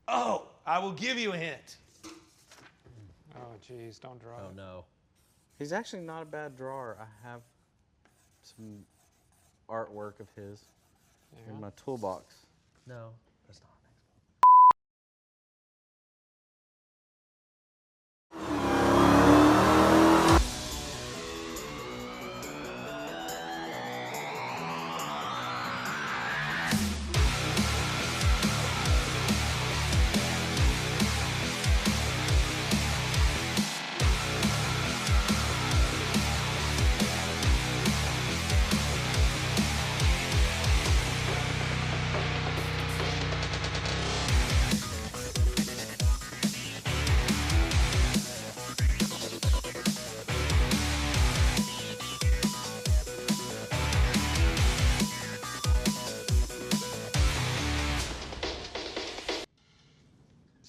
Oh, I will give you a hint. Oh, geez, don't draw. Oh, no. He's actually not a bad drawer. I have some artwork of his in my toolbox. No, that's not.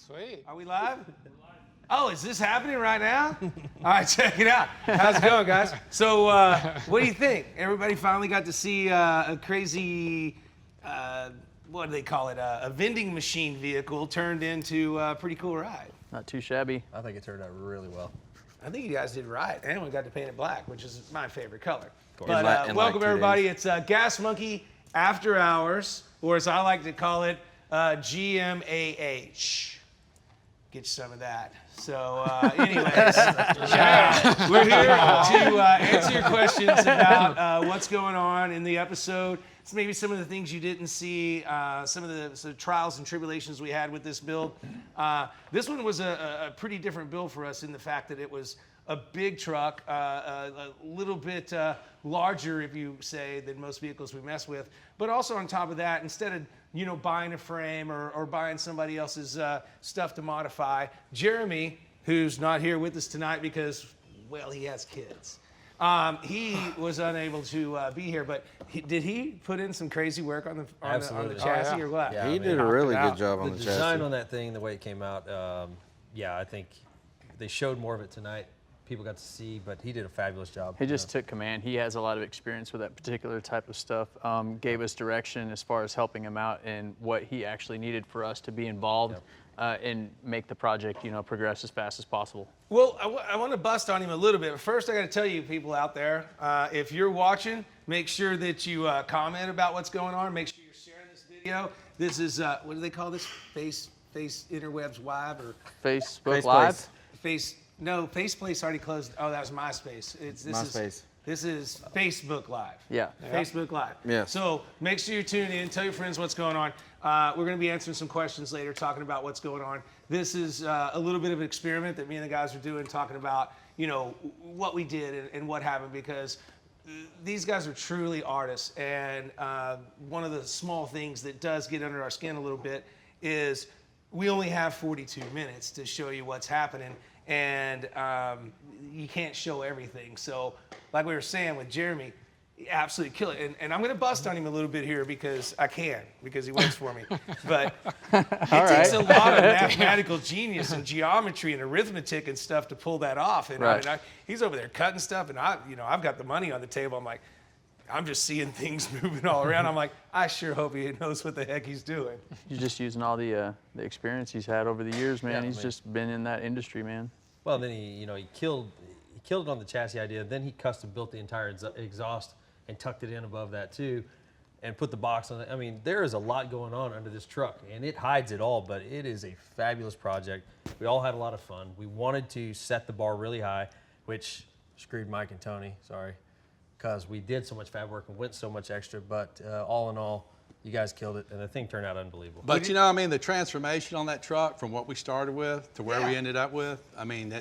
Sweet. Are we live? Oh, is this happening right now? All right, check it out. How's it going, guys? So, what do you think? Everybody finally got to see a crazy, what do they call it? A vending machine vehicle turned into a pretty cool ride. Not too shabby. I think it turned out really well. I think you guys did right. And we got to paint it black, which is my favorite color. course. But In welcome, like 2 everybody. days. It's Gas Monkey After Hours, or as I like to call it, GMAH. Get you some of that. So, anyways, yeah, we're here to answer your questions about what's going on in the episode. It's maybe some of the things you didn't see, some of the trials and tribulations we had with this build. This one was a pretty different build for us in the fact that it was a big truck, a little bit larger, if you say, than most vehicles we mess with. But also on top of that, instead of buying a frame or buying somebody else's stuff to modify, Jeremy, who's not here with us tonight because, well, he has kids. He was unable to be here, but did he put in some crazy work on the chassis or what? Yeah, He I did a really good job on The the design chassis. on that thing, the way it came out, yeah, I think they showed more of it tonight. People got to see, but he did a fabulous job. He just took command. He has a lot of experience with that particular type of stuff. Gave us direction as far as helping him out and what he actually needed for us to be involved and make the project, progress as fast as possible. Well, I want to bust on him a little bit. But first, I got to tell you, people out there, if you're watching, make sure that you comment about what's going on. Make sure you're sharing this video. This is what do they call this? Face interwebs live or Facebook Live? No, Faceplace already closed. Oh, that was MySpace. MySpace. This is Facebook Live. Yeah. Facebook Live. Yeah. So make sure you tune in. Tell your friends what's going on. We're going to be answering some questions later, talking about what's going on. This is a little bit of an experiment that me and the guys are doing, talking about what we did and what happened, because these guys are truly artists. And one of the small things that does get under our skin a little bit is we only have 42 minutes to show you what's happening. And you can't show everything. So like we were saying with Jeremy, absolutely kill it. And I'm going to bust on him a little bit here because he works for me. But it takes a lot of mathematical genius and geometry and arithmetic and stuff to pull that off. And he's over there cutting stuff, and I've got the money on the table. I'm just seeing things moving all around. I'm like, I sure hope he knows what the heck he's doing. He's just using all the experience he's had over the years, man. He's just been in that industry, man. Well, then he killed it on the chassis idea. Then he custom built the entire exhaust and tucked it in above that too, and put the box on it. I mean, there is a lot going on under this truck, and it hides it all. But it is a fabulous project. We all had a lot of fun. We wanted to set the bar really high, which screwed Mike and Tony. Sorry. Because we did so much fab work and went so much extra, but all in all, you guys killed it, and the thing turned out unbelievable. But the transformation on that truck from what we started with to where we ended up with,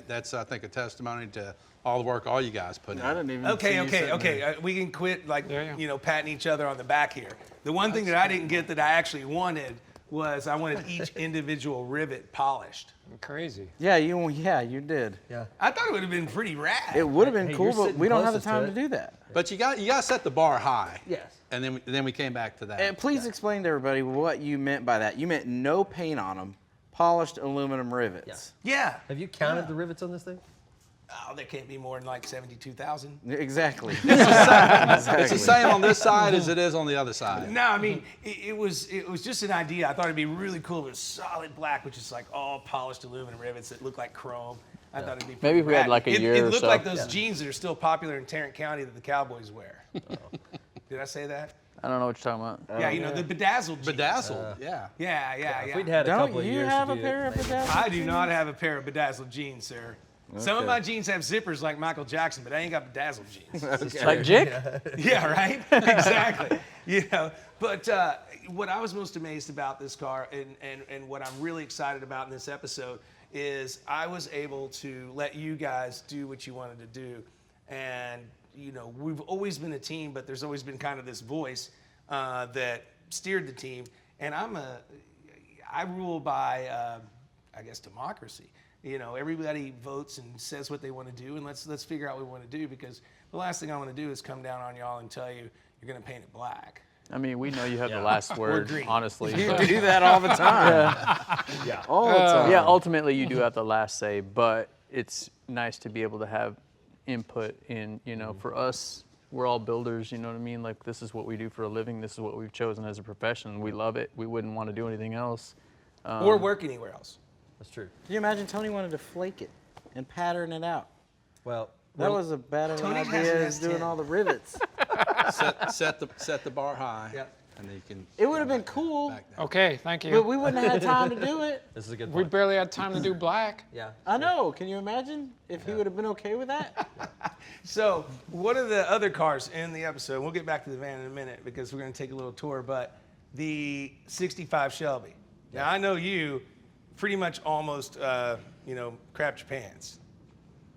that's I think a testimony to all the work all you guys put in. I didn't even Okay. We can quit patting each other on the back here. The one thing that I didn't get that I actually wanted was I wanted each individual rivet polished. Crazy. Yeah, you did. Yeah. I thought it would have been pretty rad. It would have been cool, you're but sitting we don't have the closest time to to it. do that. But you got to set the bar high. Yes. And then we came back to that. And please explain to everybody what you meant by that. You meant no paint on them, polished aluminum rivets. Yeah. Have you counted the rivets on this thing? Oh, there can't be more than like 72,000. Exactly. It's the same on this side as it is on the other side. No, I mean, it was just an idea. I thought it'd be really cool. It was solid black, which is like all polished aluminum rivets that look like chrome. I thought it'd be pretty Maybe if we had rad. like a year It or looked so. like those jeans that are still popular in Tarrant County that the Cowboys wear. Did I say that? I don't know what you're talking about. Yeah, you know, the bedazzled jeans. Bedazzled, yeah. Yeah. If we'd had a Don't couple of you years have to a do pair it, of maybe. bedazzled I do not have a pair of bedazzled jeans, sir. Some of Okay. my jeans have zippers like Michael Jackson, but I ain't got bedazzled jeans. Like Jick? Yeah, right? Exactly. You know, but what I was most amazed about this car and what I'm really excited about in this episode is I was able to let you guys do what you wanted to do. And, you know, we've always been a team, but there's always been kind of this voice that steered the team. And I rule by, I guess, democracy. You know, everybody votes and says what they want to do, and let's figure out what we want to do, because the last thing I want to do is come down on y'all and tell you you're going to paint it black. I mean, we know you have the last word, green. honestly. You but- do that all the time. Yeah. All the time. yeah, ultimately you do have the last say, but it's nice to be able to have input in, you know, for us, we're all builders, you know what I mean? Like, this is what we do for a living. This is what we've chosen as a profession. We love it. We wouldn't want to do anything else. Or work anywhere else. That's true. Can you imagine Tony wanted to flake it and pattern it out? Well, That was a better Tony has idea an as doing S10. all the rivets. Set the bar high. Yep. And then you can. It would have been cool, back down. Okay, thank you. but we wouldn't have had time to do it. this is a good We point. barely had time to do black. Yeah. I know. Can you imagine if he would have been okay with that? So one of the other cars in the episode, we'll get back to the van in a minute because we're going to take a little tour, but the 65 Shelby. Now, I know you pretty much almost, you know, crapped your pants.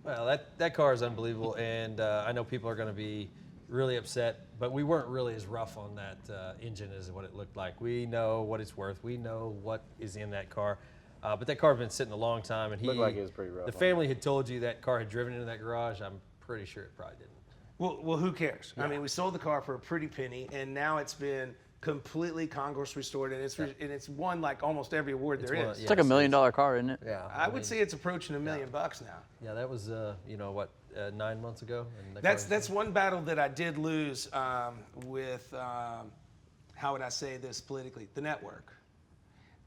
Well, that car is unbelievable, and I know people are going to be really upset, but we weren't really as rough on that engine as what it looked like. We know what it's worth. We know what is in that car. But that car had been sitting a long time, and Looked like it was pretty rough the on family had told you that car had driven into that garage. I'm pretty sure it probably didn't. Well, who cares? I mean, we sold the car for a pretty penny, and now it's been completely Congress restored, and it's won like almost every award there won- is. yeah. It's like $1 million car, isn't it? Yeah. I would say it's approaching $1 million now. Yeah, that was, you know, what, 9 months ago? And the That's car- that's one battle that I did lose with how would I say this politically? The network.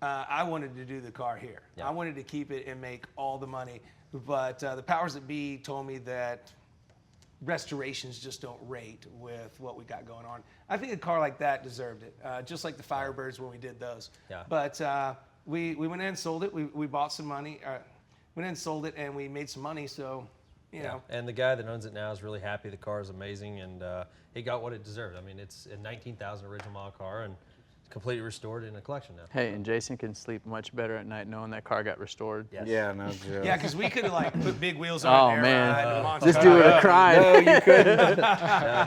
I wanted to do the car here. Yeah. I wanted to keep it and make all the money, but the powers that be told me that restorations just don't rate with what we got going on. I think a car like that deserved it, just like the Firebirds when we did those. Yeah. But we went in and sold it. We bought some money. Went in and sold it, and we made some money. So, you know. And the guy that owns it now is really happy. The car is amazing, and it got what it deserved. I mean, it's a 19,000 original model car, and it's completely restored in a collection now. Hey, and Jason can sleep much better at night knowing that car got restored. Yes. Yeah, no joke. Yeah, because we could have like put big wheels on Oh, it. man. This This dude would have cried. No, you couldn't.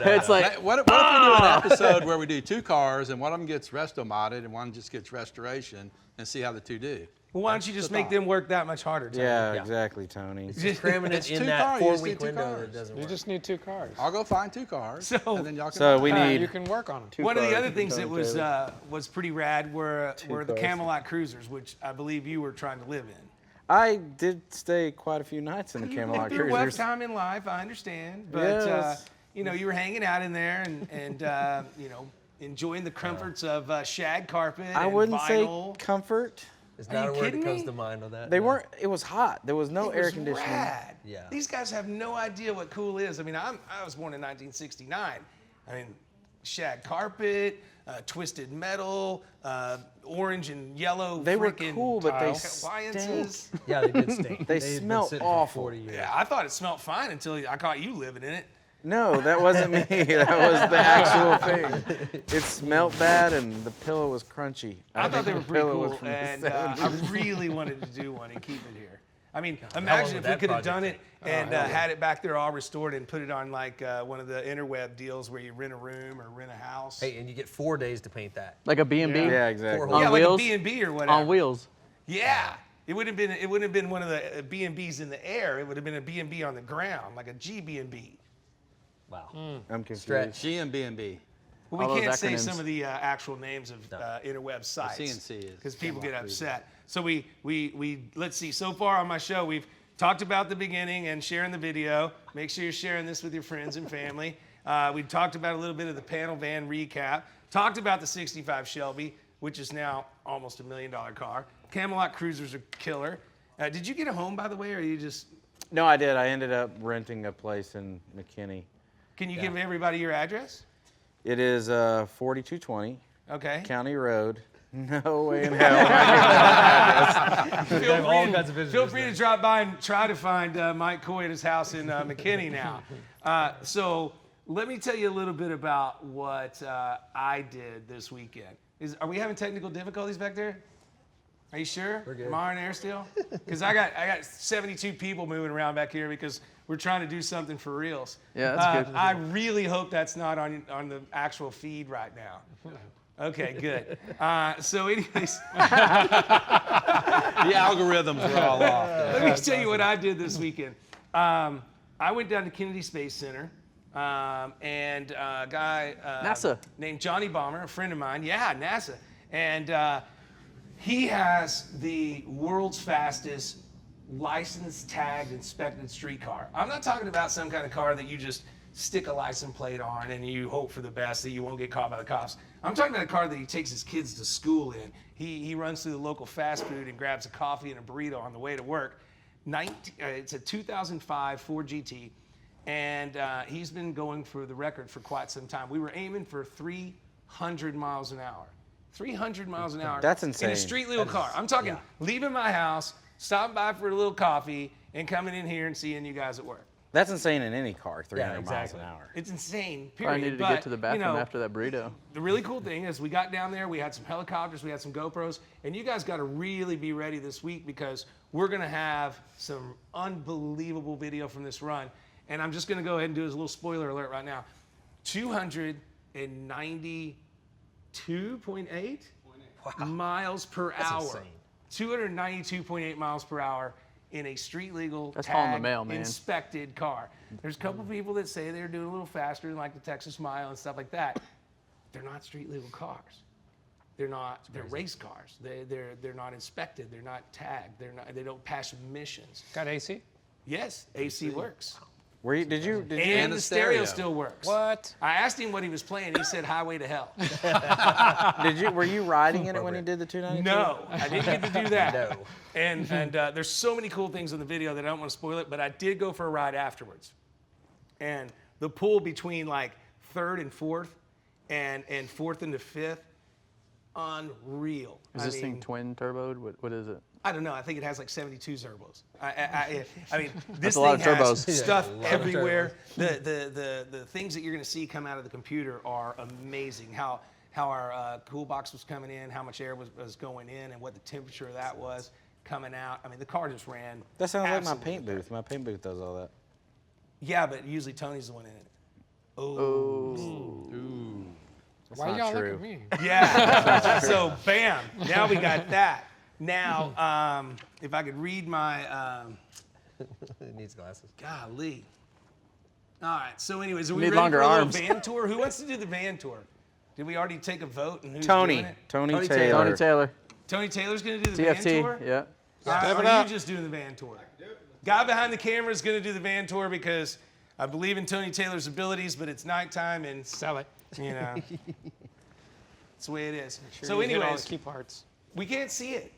It's like, Hey, what if we do an episode where we do two cars and one of them gets resto modded and one just gets restoration and see how the two do? Well, why don't you just make them work that much harder? Tony? Yeah, Yeah. exactly, Tony. Just cramming It's it in two that cars. You just 4-week need two window cars. that doesn't You work. just need 2 cars. I'll go find two cars So- and then y'all can. So we You need can work on them. One of the cars other for things that Tony was pretty rad were the cars. Camelot Cruisers, which I believe you were trying to live in. I did stay quite a few nights in the You Camelot went through a rough Cruisers. time in life, I understand, but Yes. you know, you were hanging out in there and you know, enjoying the comforts of shag carpet I and wouldn't vinyl. say comfort. It's Are not you a word kidding that comes me? to mind on that. They no. weren't. It was hot. There was no It air was conditioning. rad. Yeah. These guys have no idea what cool is. I mean, I was born in 1969. I mean, shag carpet, twisted metal, orange and yellow. They were frickin' cool, but they appliances. Yeah, they did stink. They They'd been smell sitting for awful. 40 years. Yeah, I thought it smelled fine until I caught you living in it. No, that wasn't me. That was the actual thing. It smelled bad, and the pillow was crunchy. I thought they were think the pretty pillow was cool, from the and 70s. I really wanted to do one and keep it here. I mean, long imagine would if we that could have project done it take? and had it back there all restored and put it on like one of the interweb deals where you rent a room or rent a house. Hey, and you get 4 days to paint that. like a B&B Yeah, exactly. Four yeah, on like wheels? a B&B or whatever. on wheels. Yeah. It wouldn't have been one of the B&Bs in the air. It would have been a B&B on the ground, like a GB&B. Wow. I'm confused. Stretch. GMB&B. But we All those can't say acronyms. some of the actual names of interweb sites CNC is because people get Camelot Cruiser. upset. So we let's see. So far on my show, we've talked about the beginning and sharing the video. Make sure you're sharing this with your friends and family. We talked about a little bit of the panel van recap. Talked about the 65 Shelby, which is now almost $1 million car. Camelot Cruisers are killer. Did you get a home, by the way, or you just... No, I did. I ended up renting a place in McKinney. Can you give everybody your address? It is 4220 Okay. County Road. No way in hell. Feel free to drop by and try to find Mike Coy at his house in McKinney now. So let me tell you a little bit about what I did this weekend. Are we having technical difficulties back there? Are you sure? We're good. Am I on air still? Because I got 72 people moving around back here because we're trying to do something for reals. Yeah, that's good. I really hope that's not on the actual feed right now. Okay, good. So anyways, The algorithms are all off. let me tell you what I did this weekend. I went down to Kennedy Space Center, and a guy NASA. named Johnny Böhmer, a friend of mine, NASA, and he has the world's fastest licensed, tagged, inspected street car. I'm not talking about some kind of car that you just stick a license plate on and you hope for the best that you won't get caught by the cops. I'm talking about a car that he takes his kids to school in. He runs through the local fast food and grabs a coffee and a burrito on the way to work. It's a 2005 Ford GT, and he's been going for the record for quite some time. We were aiming for 300 miles an hour. 300 miles an hour. That's In insane. a street legal car. I'm talking leaving my house, stopping by for a little coffee, and coming in here and seeing you guys at work. That's insane in any car, 300 exactly. miles an hour. It's insane, I period. needed to But, get to the bathroom you know, after that burrito. the really cool thing is we got down there, we had some helicopters, we had some GoPros, and you guys got to really be ready this week because we're going to have some unbelievable video from this run. And I'm just going to go ahead and do a little spoiler alert right now. 292.8 miles per hour. insane. 292.8 miles per hour in a street legal, That's hauling the tagged, mail, man. inspected car. There's a couple people that say they're doing a little faster, like the Texas Mile and stuff like that. They're not street legal cars. They're not. They're race cars. They're not inspected. They're not tagged. They don't pass emissions. Got AC? Yes, AC works. Did you? And the stereo stereo. still works. What? I asked him what he was playing. He said Highway to Hell. Were you riding in it when he did the 292? No, I didn't get to do that. No. And there's so many cool things in the video that I don't want to spoil it, but I did go for a ride afterwards. And the pull between like third and fourth and fourth into fifth, unreal. Is this thing twin turboed? What is it? I don't know. I think it has like 72 turbos. I mean, this a lot thing of has turbos. stuff Yeah, a lot of everywhere. The things that you're going to see come out of the computer are amazing. How our cool box was coming in, how much air was going in, and what the temperature of that was coming out. I mean, the car just ran. That sounds like my absolutely paint booth. My paint booth does all that. Yeah, but usually Tony's the one in it. Why not y'all look true. at me? Yeah. So bam, now we got that. Now, if I could read my, It needs glasses. golly. All right. So, anyways, are we Need ready longer for a little arms. van tour? Who wants to do the van tour? Did we already take a vote and who's Tony. doing it? Tony Tony Taylor. Tony Taylor, Tony Taylor's going to do the van tour. TFT. Yeah. Or it are up. you just doing the van tour? Guy behind the camera is going to do the van tour because I believe in Tony Taylor's abilities, but it's nighttime and Sell it. you know, it's the way it is. Sure So, you hit all anyways, the key parts. we can't see it.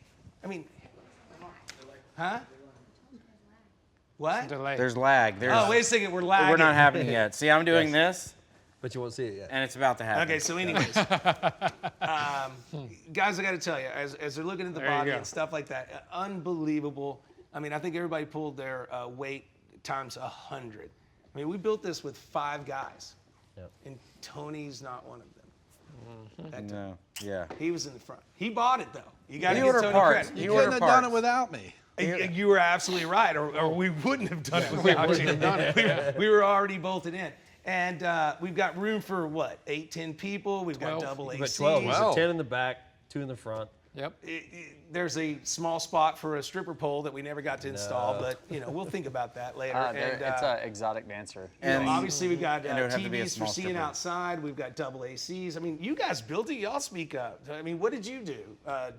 I mean, huh? What? Delay. There's lag. Oh, wait a second, we're lagging. We're not happening yet. See, I'm doing this, But you won't see it yet. and it's about to happen. Okay, so anyways, guys, I got to tell you, as they're looking at the There you body go. and stuff like that, unbelievable. I mean, I think everybody pulled their weight times 100. I mean, we built this with 5 guys, Yep. and Tony's not one of them. That time. No. Yeah. He was in the front. He bought it though. You got to You give order Tony parts. credit. You You order couldn't have done it parts. without me. You were absolutely right, or we wouldn't have done it without you. We were already bolted in. And we've got room for what, 8, 10 people? We've got 12. double You've got ACs. 12. There's Wow. a 10 in the back, 2 in the front. Yep. There's a small spot for a stripper pole that we never got to install, but you know we'll think about that later. It's an exotic dancer. you know, And- obviously we've got and it would have to be a TVs for small seeing stripper. outside. We've got double ACs. I mean, you guys built it. Y'all speak up. I mean, what did you do,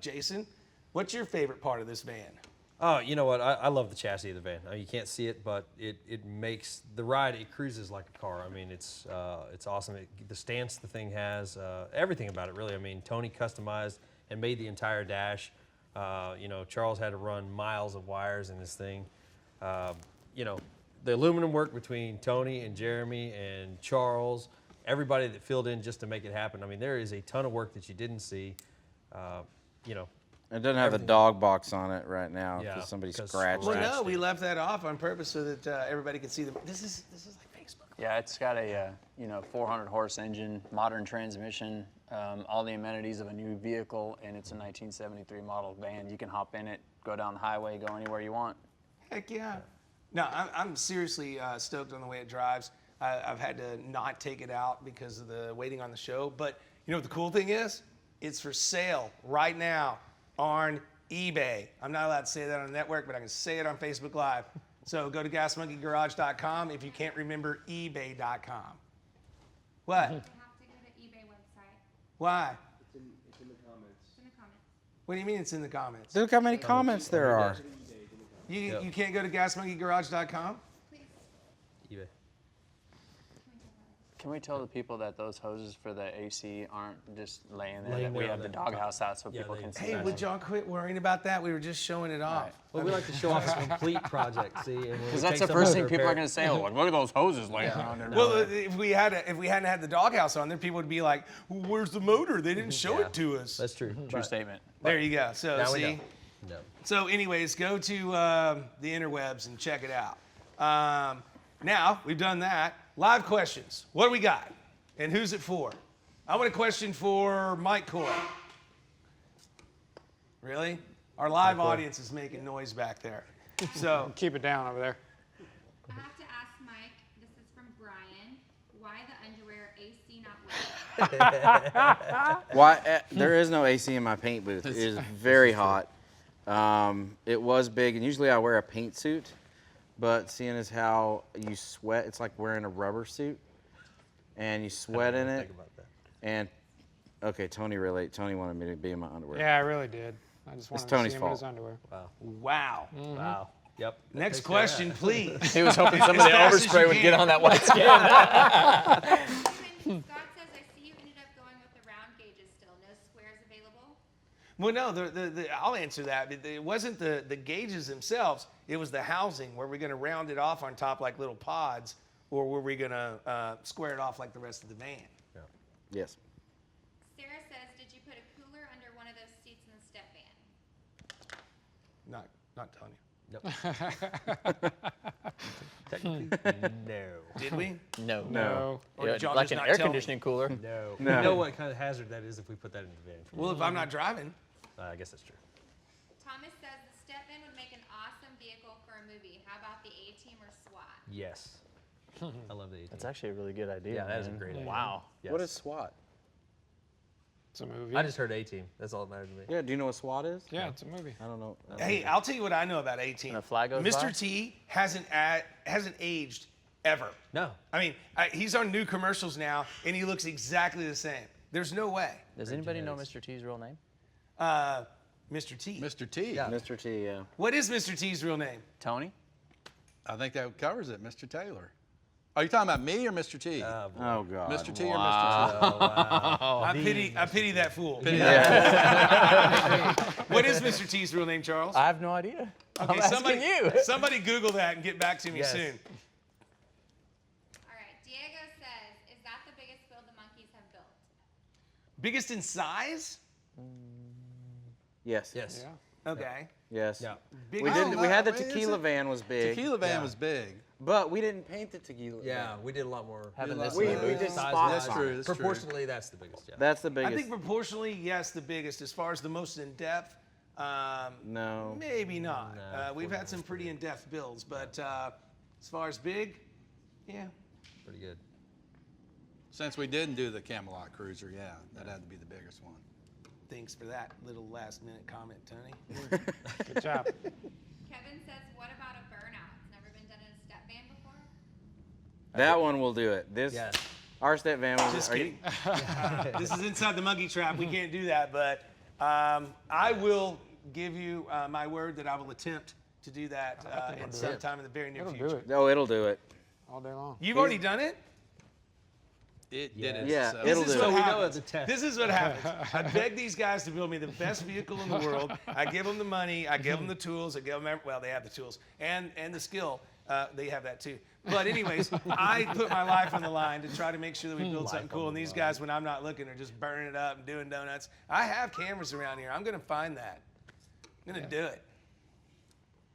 Jason? What's your favorite part of this van? Oh, you know what? I love the chassis of the van. I mean, you can't see it, but it makes the ride. It cruises like a car. I mean, it's awesome. The stance the thing has, everything about it really. I mean, Tony customized and made the entire dash. You know, Charles had to run miles of wires in this thing. You know, the aluminum work between Tony and Jeremy and Charles, everybody that filled in just to make it happen. I mean, there is a ton of work that you didn't see. You know. It doesn't have the dog box on it right now because Yeah, somebody 'cause- scratched Well, it. no, we left that off on purpose so that everybody could see them. This is like Facebook. Yeah, it's got a 400 horse engine, modern transmission, all the amenities of a new vehicle, and it's a 1973 model van. You can hop in it, go down the highway, go anywhere you want. Heck yeah. No, I'm seriously stoked on the way it drives. I've had to not take it out because of the waiting on the show. But you know what the cool thing is? It's for sale right now on eBay. I'm not allowed to say that on the network, but I can say it on Facebook Live. So go to gasmonkeygarage.com if you can't remember ebay.com. What? You have to go to the eBay website. Why? It's in the comments. What do you mean it's in the comments? Look how many comments there are. You can't go to gasmonkeygarage.com? Please. eBay. Can we tell the people that those hoses for the AC aren't just laying there, Laying that we there have the on doghouse out so Yeah, people they- can see Hey, that? would y'all quit worrying about that? We were just showing it off. Well, we like to show off a complete project, see? Because that's the first thing people are going to say, oh, look at those hoses laying around there. Well, if we hadn't had the doghouse on there, people would be like, well, "Where's the motor? They didn't show Yeah. it to us." That's true. True statement. There you go. So Now we see. know. No. So, anyways, go to the interwebs and check it out. Now we've done that. Live questions. What do we got? And who's it for? I want a question for Mike Coy. Really? Our live audience is making noise back there. So, Keep it down over there. I have to ask Mike, this is from Brian, why the underwear AC not working? Why? There is no AC in my paint booth. It is very hot. It was big, and usually I wear a paint suit, but seeing as how you sweat, it's like wearing a rubber suit, and you sweat in it. Think about that. And okay, Tony wanted me to be in my underwear. Yeah, I really did. I just wanted to Tony's see him in his fault. underwear. wow. Wow. Yep. Next Takes care of question, that. please. He was hoping some of the fast as overspray you would can. get on that white skin. When Scott says, I see you ended up going with the round gauges still, no squares available? Well, no, I'll answer that. It wasn't the gauges themselves. It was the housing. Were we going to round it off on top like little pods, or were we going to square it off like the rest of the van? Yes. Sarah says, did you put a cooler under one of those seats in the step van? Not telling you. Nope. Technically, no. Did we? No. No. Or Yeah, did y'all like just an not air tell me? conditioning cooler. No. No. You know what kind of hazard that is if we put that in the van? Well, if I'm not driving. I guess that's true. Thomas says the step van would make an awesome vehicle for a movie. How about the A-Team or SWAT? Yes. I love the 18. That's actually a really good idea. Yeah, that is a man. great idea. Wow. Yes. What is SWAT? It's a movie. I just heard A-Team. That's all that matters to me. Yeah. Do you know what SWAT is? Yeah, it's a movie. I don't know. Hey, I'll tell you what I know about 18. And a flag goes Mr. by? T hasn't aged ever. No. I mean, he's on new commercials now, and he looks exactly the same. There's no way. Does anybody know Mr. T's real name? Mr. T. Mr. T. Yeah. Mr. T. Yeah. What is Mr. T's real name? Tony? I think that covers it, Mr. Taylor. Are you talking about me or Mr. T? Oh, boy. Oh God. Mr. T or Mr. T? Oh, wow. I pity that fool. What is Mr. T's real name, Charles? I have no idea. Okay, I'm asking you. somebody Google that and get back to me Yes. soon. All right, Diego says, is that the biggest build the monkeys have built? Biggest in size? Yes. Yes. Yeah. Okay. Yes. Yeah. Big We didn't. We had the Is it? tequila van was big, Tequila van Yeah. was big. but we didn't paint the tequila. Yeah, van. we did a lot more. Having did a this lot We- more we did size spots wise. That's true. That's true. Proportionally, that's the biggest. Yeah. That's the I biggest. think proportionally, yes, the biggest. As far as the most in depth, No. maybe not. No, We've had some pretty in depth builds, but as far as big, yeah. Pretty good. Since we didn't do the Camelot Cruiser, yeah, that had to be the biggest one. Thanks for that little last minute comment, Tony. Good job. Kevin says, what about a burnout? It's never been done in a step van before? That one will do it. This. Yes. Our step van was. Just are you- kidding. This is inside the monkey trap. We can't do that, but I will give you my word that I will attempt to do that in sometime in the very near It'll future. do it No, it'll do it. all day long. You've already done it? It did it. Yeah, so- it'll This is do what it. we know happens. it's a test. This is what happens. I beg these guys to build me the best vehicle in the world. I give them the money. I give them the tools. I give them, well, they have the tools and the skill. They have that too. But anyways, I put my life on the line to try to make sure that we build something cool. And these guys, when I'm not looking, are just burning it up and doing donuts. I have cameras around here. I'm going to find that. I'm going to do it.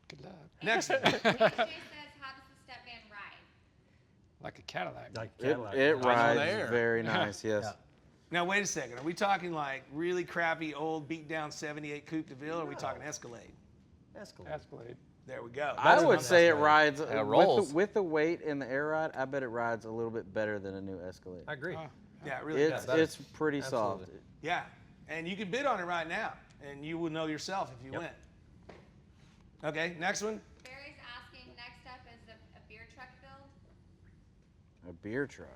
Good luck. Next. Jay says, how does the step van ride? Like a Cadillac. Like It Cadillac. rides there. very nice, yes. Yeah. Now, wait a second. Are we talking like really crappy, old, beat down 78 Coupe de Ville, or are we talking Escalade? Escalade. Escalade. There we go. I That's would what I'm say it asking. rides rolls. with the weight and the air ride. I bet it rides a little bit better than a new Escalade. I agree. Oh, Yeah, it really does. It's pretty soft. Absolutely. Yeah, and you can bid on it right now, and you will know yourself if you win. Okay, next one. Barry's asking, next up is a beer truck build. A beer truck.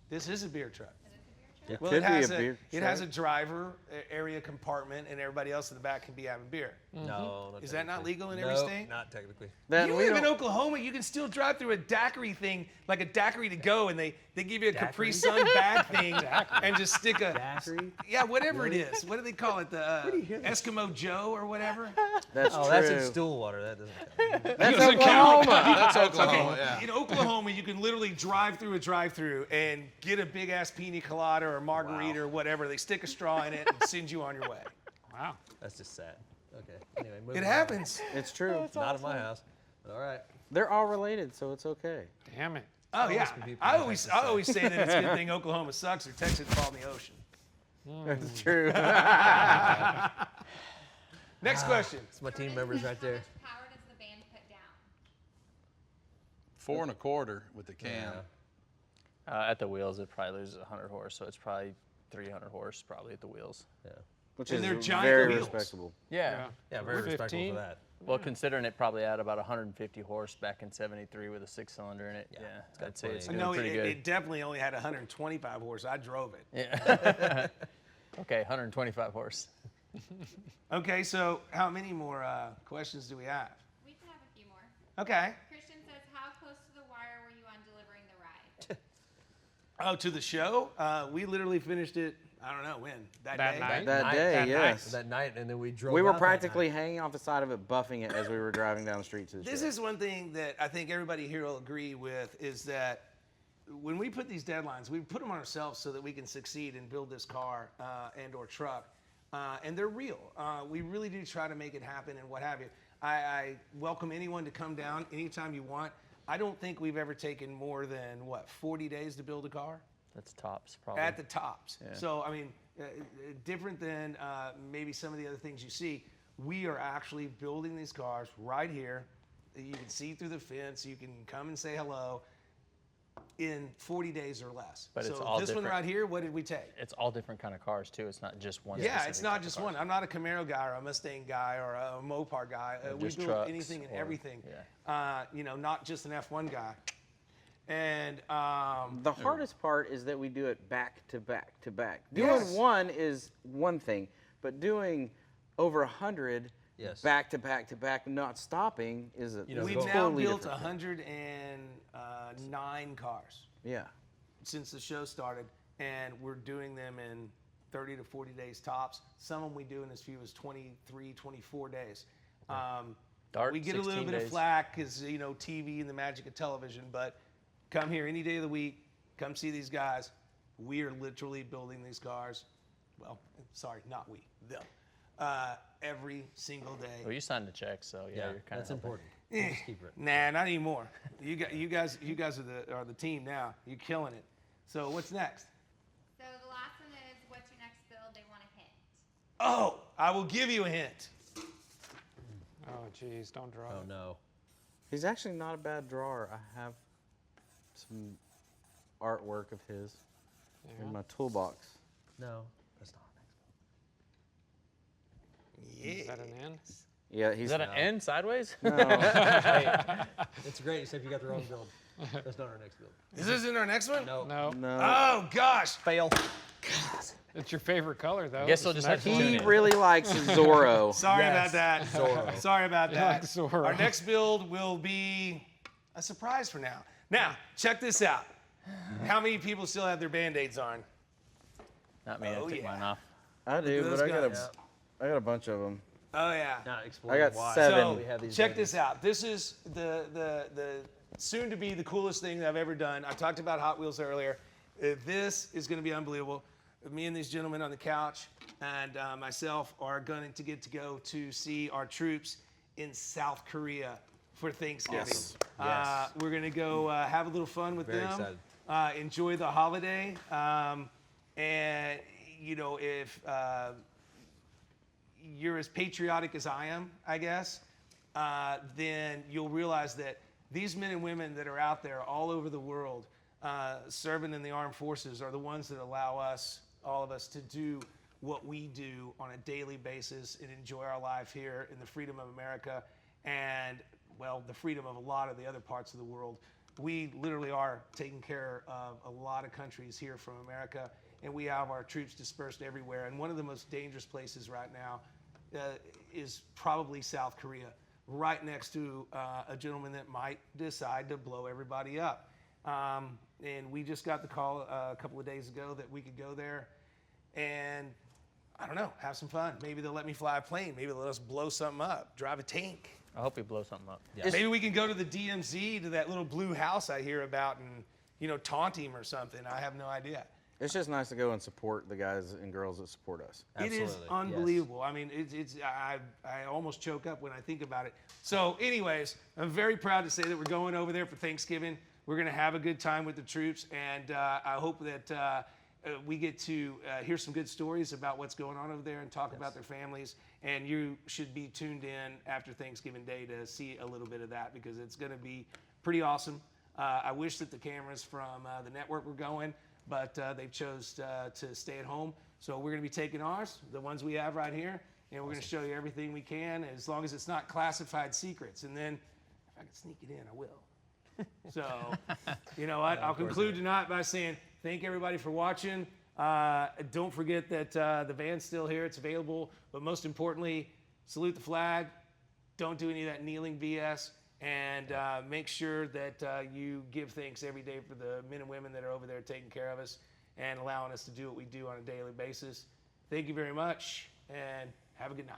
This is a beer truck. Is it a beer truck? Yeah. Well, Could it be has a beer it has a truck. driver area compartment, and everybody else in the back can be having beer. No, not Is that not technically. legal in no, every state? Not technically. Then You we live in don't- Oklahoma, you can still drive through a daiquiri thing, like a daiquiri to go, and they give you a Capri Daiquiri? Sun bag thing, and just stick a Daiquiri? yeah, whatever it is. What do they call it? The Eskimo Joe or whatever. That's Oh, true. that's in Stillwater. That doesn't count. That's Oklahoma. That's Oklahoma, yeah. In Oklahoma, you can literally drive through a drive-through and get a big ass pina colada or margarita or whatever. They stick a straw in it and send you on your way. Wow. That's just sad. Okay. Anyway, moving It on. happens. It's true. Not at my house. But all right. They're all related, so it's okay. Damn it. Oh yeah. some people I in always Texas say that it's a good thing Oklahoma sucks or Texas fall in the ocean. That's true. Next question. It's my team members right there. How much power does the van put down? 4 1/4 with the cam. Yeah. At the wheels, it probably loses 100 horse, so it's probably 300 horse probably at the wheels. Yeah. Which And is they're giant very wheels. respectable. Yeah. Yeah, very respectful 15? for that. Well, considering it probably had about 150 horse back in '73 with a 6-cylinder in it, Yeah, yeah, it's got I'd say it's plenty. doing No, pretty it, good. it definitely only had 125 horse. I drove it. Yeah. Okay, 125 horse. Okay, so how many more questions do we have? We can have a few more. Okay. Christian says, how close to the wire were you on delivering the ride? Oh, to the show? We literally finished it, I don't know when. That That day. night? That day, that night. yes. That night, and then we drove. We were out that practically night. hanging off the side of it, buffing it as we were driving down the street to the This show. is one thing that I think everybody here will agree with is that when we put these deadlines, we put them on ourselves so that we can succeed and build this car and or truck. And they're real. We really do try to make it happen and what have you. I welcome anyone to come down anytime you want. I don't think we've ever taken more than, 40 days to build a car? That's tops, probably. At the tops. Yeah. So, I mean, different than maybe some of the other things you see, we are actually building these cars right here. You can see through the fence. You can come and say hello in 40 days or less. But so it's all this one different. right here, what did we take? It's all different kind of cars too. It's not just one. Yeah, specific it's type not of just cars. one. I'm not a Camaro guy or a Mustang guy or a Mopar guy. We just build trucks anything and or- everything. yeah. Not just an F1 guy. And The hardest part is that we do it back to back to back. Doing Yes. one is one thing, but doing over 100 Yes. back to back to back, not stopping, is a, You know, is a we've now totally built different thing. 109 cars Yeah. since the show started, and we're doing them in 30 to 40 days tops. Some of them we do in as few as 23, 24 days. Dart, We get a little 16 bit of days. flack because, TV and the magic of television, but come here any day of the week, come see these guys. We are literally building these cars. Well, sorry, not we, them. Every single day. Well, you signed the check, so yeah, Yeah, you're kind that's of important. Eh, Just keep it. Nah, not anymore. You guys are the team now. You're killing it. So what's next? So the last one is, what's your next build? They want a hint. Oh, I will give you a hint. Oh, geez, don't draw. Oh no. He's actually not a bad drawer. I have some artwork of his in my toolbox. No, that's not Is that an N? Yeah, he's Is that an N sideways? no. It's great, except you got the wrong build. That's not our next build. Is this in our next one? No. No. No. Oh gosh. Fail. It's your favorite color, though. Guess I'll just have to tune He in. really likes Zorro. Sorry Yes, about that. Zorro. Sorry about that. like Zorro. Our next build will be a surprise for now. Now, check this out. How many people still have their Band-Aids on? Not me. I Oh, took yeah. mine off. I do, Those but guys. I got a bunch of them. Oh, yeah. Not I explaining got why 7. we have these Check Band-Aids. this out. This is the soon to be the coolest thing that I've ever done. I talked about Hot Wheels earlier. This is going to be unbelievable. Me and these gentlemen on the couch and myself are going to get to go to see our troops in South Korea for Thanksgiving. Yes. Yes. We're going to go have a little fun with Very them. excited. Enjoy the holiday. And, you know, if you're as patriotic as I am, I guess, then you'll realize that these men and women that are out there all over the world serving in the armed forces are the ones that allow us, all of us, to do what we do on a daily basis and enjoy our life here in the freedom of America and, well, the freedom of a lot of the other parts of the world. We literally are taking care of a lot of countries here from America, and we have our troops dispersed everywhere. And one of the most dangerous places right now is probably South Korea, right next to a gentleman that might decide to blow everybody up. And we just got the call a couple of days ago that we could go there and, I don't know, have some fun. Maybe they'll let me fly a plane. Maybe they'll let us blow something up, drive a tank. I hope we blow something up. Maybe we can go to the DMZ, to that little blue house I hear about, and, you know, taunt him or something. I have no idea. It's just nice to go and support the guys and girls that support us. It is Absolutely, unbelievable. I mean, I almost choke up when I think about it. So anyways, I'm very proud to say that we're going over there for Thanksgiving. We're going to have a good time with the troops, and I hope that we get to hear some good stories about what's going on over there and talk about their families. And you should be tuned in after Thanksgiving Day to see a little bit of that, because it's going to be pretty awesome. I wish that the cameras from the network were going, but they chose to stay at home. So we're going to be taking ours, the ones we have right here, and we're going to show you everything we can, as long as it's not classified secrets. And then if I can sneak it in, I will. So, you know what? I'll conclude tonight by saying thank everybody for watching. Don't forget that the van's still here. It's available. But most importantly, salute the flag. Don't do any of that kneeling BS. And make sure that you give thanks every day for the men and women that are over there taking care of us and allowing us to do what we do on a daily basis. Thank you very much, and have a good night.